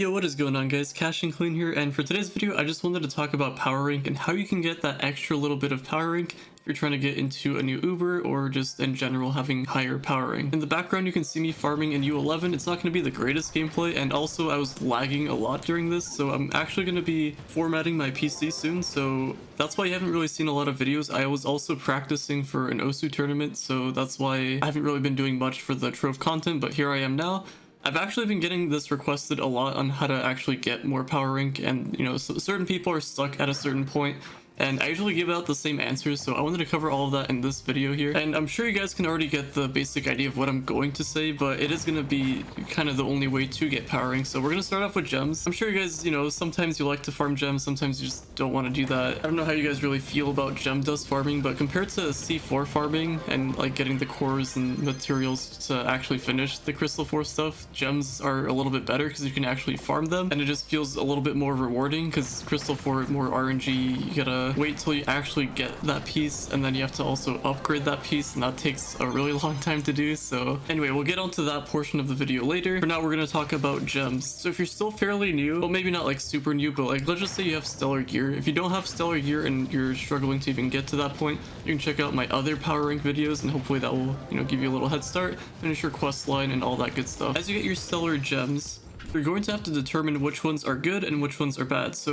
Yo, what is going on guys, Cash and Clean here, and for today's video I just wanted to talk about power rank and how you can get that extra little bit of power rank if you're trying to get into a new Uber or just in general having higher power rank. In the background you can see me farming in U11. It's not going to be the greatest gameplay, and also I was lagging a lot during this, so I'm actually going to be formatting my PC soon, so that's why you haven't really seen a lot of videos. I was also practicing for an OSU tournament, so that's why I haven't really been doing much for the Trove content, but here I am now. I've actually been getting this requested a lot on how to actually get more power rank, and you know, certain people are stuck at a certain point, and I usually give out the same answers, so I wanted to cover all of that in this video here. And I'm sure you guys can already get the basic idea of what I'm going to say, but it is going to be kind of the only way to get power rank. So we're going to start off with gems. I'm sure you guys, you know, sometimes you like to farm gems, sometimes you just don't want to do that. I don't know how you guys really feel about gem dust farming, but compared to C4 farming and like getting the cores and materials to actually finish the crystal 4 stuff, gems are a little bit better because you can actually farm them, and it just feels a little bit more rewarding because crystal 4 more RNG. You gotta wait till you actually get that piece, and then you have to also upgrade that piece, and that takes a really long time to do. So anyway, we'll get onto that portion of the video later. For now, we're going to talk about gems. So if you're still fairly new, well, maybe not like super new, but like let's just say you have stellar gear. If you don't have stellar gear and you're struggling to even get to that point, you can check out my other power rank videos, and hopefully that will, you know, give you a little head start, finish your quest line and all that good stuff. As you get your stellar gems, you're going to have to determine which ones are good and which ones are bad. So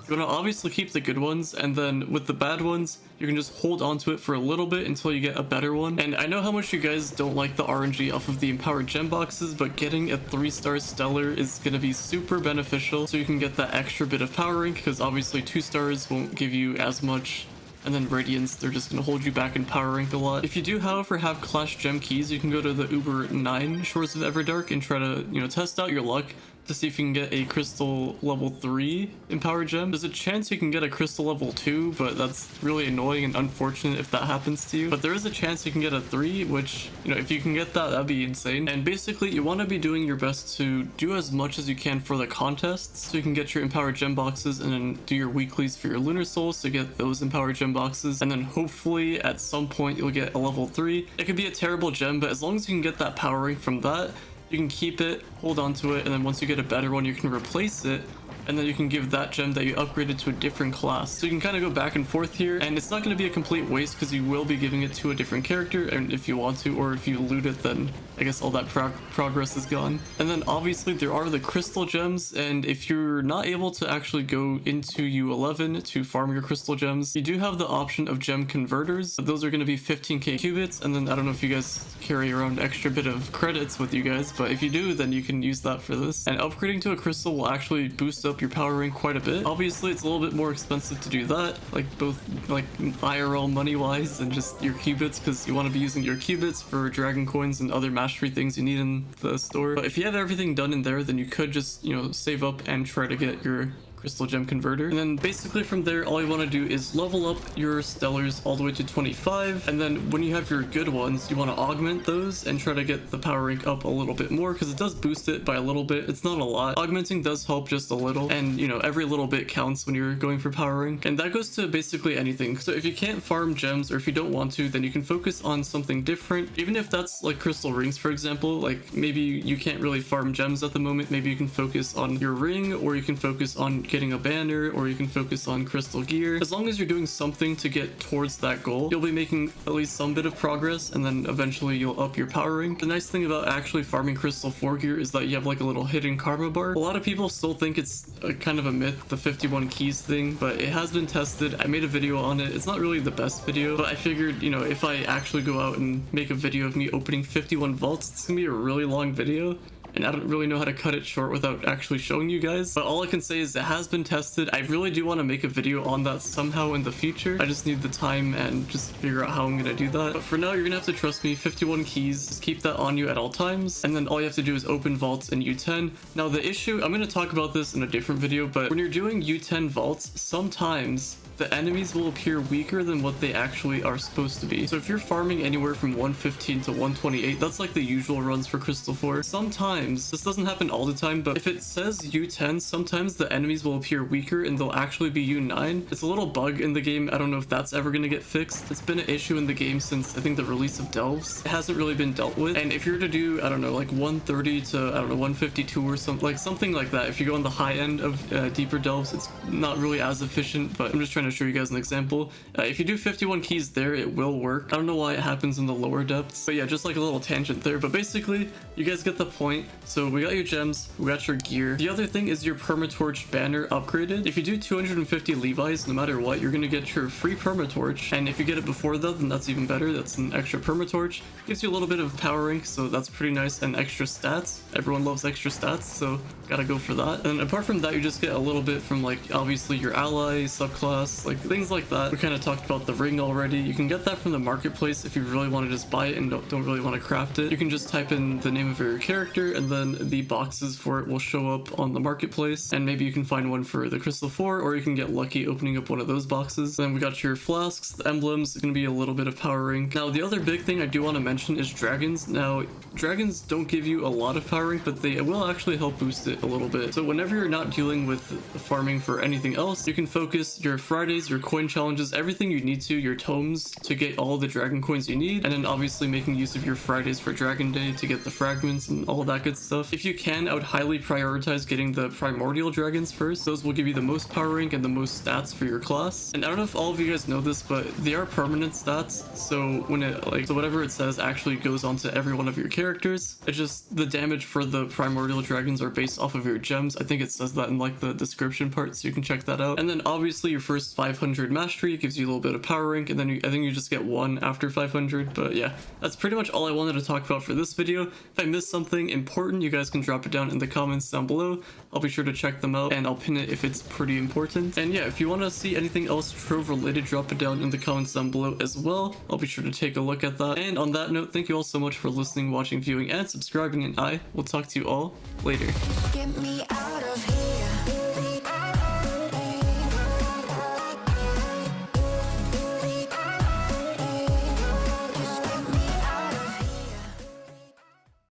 you want to obviously keep the good ones, and then with the bad ones, you can just hold on to it for a little bit until you get a better one. And I know how much you guys don't like the RNG off of the empowered gem boxes, but getting a 3-star stellar is going to be super beneficial, so you can get that extra bit of power rank, because obviously 2 stars won't give you as much. And then Radiance, they're just going to hold you back in power rank a lot. If you do, however, have Clash Gem keys, you can go to the Uber 9 Shores of Everdark and try to, you know, test out your luck to see if you can get a crystal level 3 empowered gem. There's a chance you can get a crystal level 2, but that's really annoying and unfortunate if that happens to you. But there is a chance you can get a 3, which, you know, if you can get that, that'd be insane. And basically, you want to be doing your best to do as much as you can for the contests, so you can get your empowered gem boxes, and then do your weeklies for your lunar souls to get those empowered gem boxes, and then hopefully at some point you'll get a level 3. It could be a terrible gem, but as long as you can get that power rank from that, you can keep it, hold on to it, and then once you get a better one, you can replace it, and then you can give that gem that you upgraded to a different class. So you can kind of go back and forth here, and it's not going to be a complete waste because you will be giving it to a different character, and if you want to, or if you loot it, then I guess all that progress is gone. And then obviously there are the crystal gems, and if you're not able to actually go into U11 to farm your crystal gems, you do have the option of gem converters. Those are going to be 15k qubits, and then I don't know if you guys carry around extra bit of credits with you guys, but if you do, then you can use that for this. And upgrading to a crystal will actually boost up your power rank quite a bit. Obviously it's a little bit more expensive to do that, like both like IRL money wise and just your qubits, because you want to be using your qubits for dragon coins and other mastery things you need in the store. But if you have everything done in there, then you could just, you know, save up and try to get your crystal gem converter. And then basically from there, all you want to do is level up your stellars all the way to 25, and then when you have your good ones, you want to augment those and try to get the power rank up a little bit more, because it does boost it by a little bit. It's not a lot. Augmenting does help just a little, and you know, every little bit counts when you're going for power rank, and that goes to basically anything. So if you can't farm gems, or if you don't want to, then you can focus on something different, even if that's like crystal rings, for example. Like maybe you can't really farm gems at the moment, maybe you can focus on your ring, or you can focus on getting a banner, or you can focus on crystal gear. As long as you're doing something to get towards that goal, you'll be making at least some bit of progress, and then eventually you'll up your power rank. The nice thing about actually farming crystal 4 gear is that you have like a little hidden karma bar. A lot of people still think it's kind of a myth, the 51 keys thing, but it has been tested. I made a video on it. It's not really the best video, but I figured, you know, if I actually go out and make a video of me opening 51 vaults, it's gonna be a really long video, and I don't really know how to cut it short without actually showing you guys. But all I can say is it has been tested. I really do want to make a video on that somehow in the future. I just need the time and just figure out how I'm going to do that. But for now, you're going to have to trust me. 51 keys, just keep that on you at all times. And then all you have to do is open vaults in U10. Now the issue, I'm going to talk about this in a different video, but when you're doing U10 vaults, sometimes the enemies will appear weaker than what they actually are supposed to be. So if you're farming anywhere from 115 to 128, that's like the usual runs for Crystal 4. Sometimes sometimes, this doesn't happen all the time, but if it says U10, sometimes the enemies will appear weaker and they'll actually be U9. It's a little bug in the game. I don't know if that's ever going to get fixed. It's been an issue in the game since I think the release of Delves. It hasn't really been dealt with. And if you're to do, I don't know, like 130 to, I don't know, 152 or something like that, if you go on the high end of deeper Delves, it's not really as efficient, but I'm just trying to show you guys an example. If you do 51 keys there, it will work. I don't know why it happens in the lower depths, but yeah, just like a little tangent there. But basically, you guys get the point. So we got your gems, we got your gear. The other thing is your permatorch banner upgraded. If you do 250 Levi's, no matter what, you're gonna get your free permatorch. And if you get it before that, then that's even better. That's an extra permatorch. Gives you a little bit of power rank, so that's pretty nice, and extra stats. Everyone loves extra stats, so gotta go for that. And apart from that, you just get a little bit from like obviously your ally, subclass, like things like that. We kind of talked about the ring already. You can get that from the marketplace if you really want to just buy it and don't really want to craft it. You can just type in the name of your character and then the boxes for it will show up on the marketplace, and maybe you can find one for the crystal 4, or you can get lucky opening up one of those boxes. Then we got your flasks, the emblems, gonna be a little bit of power rank. Now the other big thing I do want to mention is dragons. Now dragons don't give you a lot of power rank, but they will actually help boost it a little bit. So whenever you're not dealing with farming for anything else, you can focus your Fridays, your coin challenges, everything you need to, your tomes to get all the dragon coins you need, and then obviously making use of your Fridays for Dragon Day to get the fragments and all that good stuff. If you can, I would highly prioritize getting the primordial dragons first. Those will give you the most power rank and the most stats for your class. And I don't know if all of you guys know this, but they are permanent stats. So when it so whatever it says actually goes onto every one of your characters. It's just the damage for the primordial dragons are based off of your gems. I think it says that in like the description part, so you can check that out. And then obviously your first 500 mastery gives you a little bit of power rank, and then I think you just get one after 500. But yeah, that's pretty much all I wanted to talk about for this video. If I missed something important, you guys can drop it down in the comments down below. I'll be sure to check them out, and I'll pin it if it's pretty important. And yeah, if you want to see anything else Trove related, drop it down in the comments down below as well. I'll be sure to take a look at that. And on that note, thank you all so much for listening, watching, viewing, and subscribing, and I will talk to you all later. Get me out of